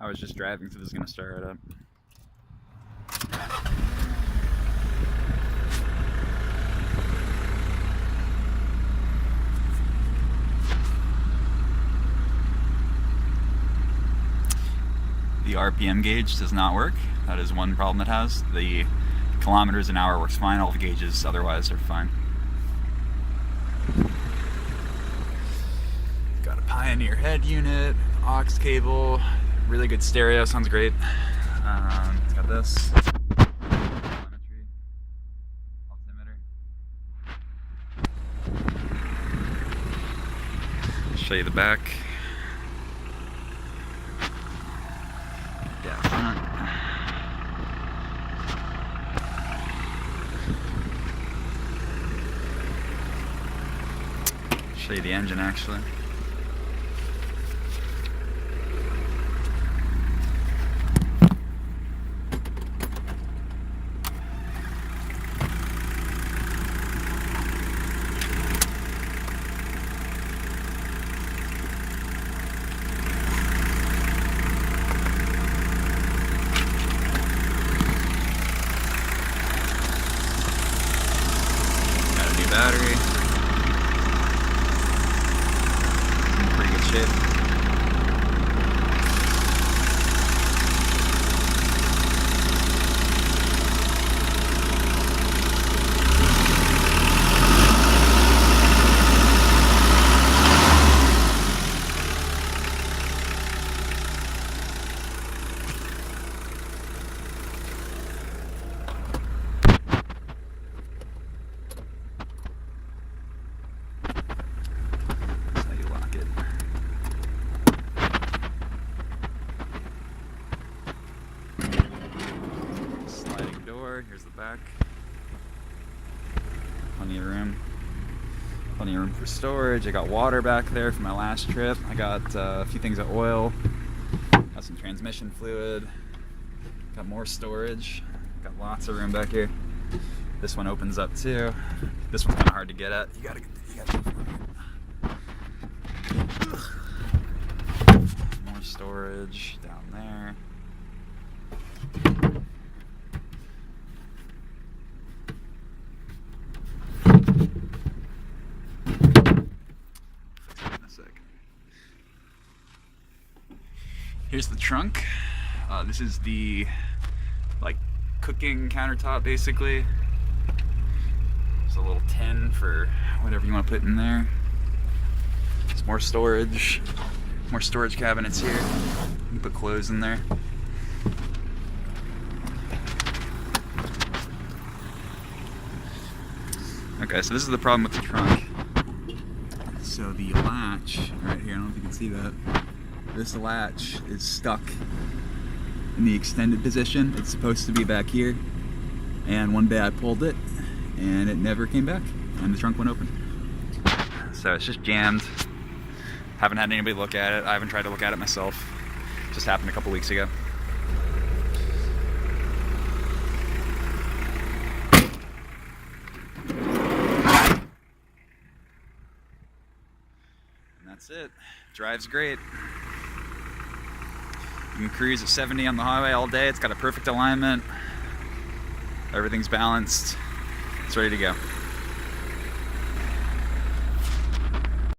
I was just driving, so this is gonna start right up. The RPM gauge does not work. That is one problem it has. The kilometers an hour works fine. All the gauges otherwise are fine. Got a Pioneer head unit, aux cable, really good stereo, sounds great. It's got this. Telemetry, altimeter. Show you the back. Yeah, front. Show you the engine actually. Battery. In pretty good shape. Here's the back. Plenty of room. Plenty of room for storage. I got water back there from my last trip. I got a few things of oil. Got some transmission fluid. Got more storage. Got lots of room back here. This one opens up too. This one's kind of hard to get at. You gotta more storage down there. Here's the trunk. This is the cooking countertop basically. There's a little tin for whatever you want to put in there. There's more storage cabinets here. You can put clothes in there. Okay, so this is the problem with the trunk. So the latch right here, I don't know if you can see that. This latch is stuck in the extended position. It's supposed to be back here. And one day I pulled it and it never came back and the trunk went open. So it's just jammed. Haven't had anybody look at it. I haven't tried to look at it myself. It just happened a couple weeks ago. And that's it. Drives great. You can cruise at 70 on the highway all day. It's got a perfect alignment. Everything's balanced. It's ready to go.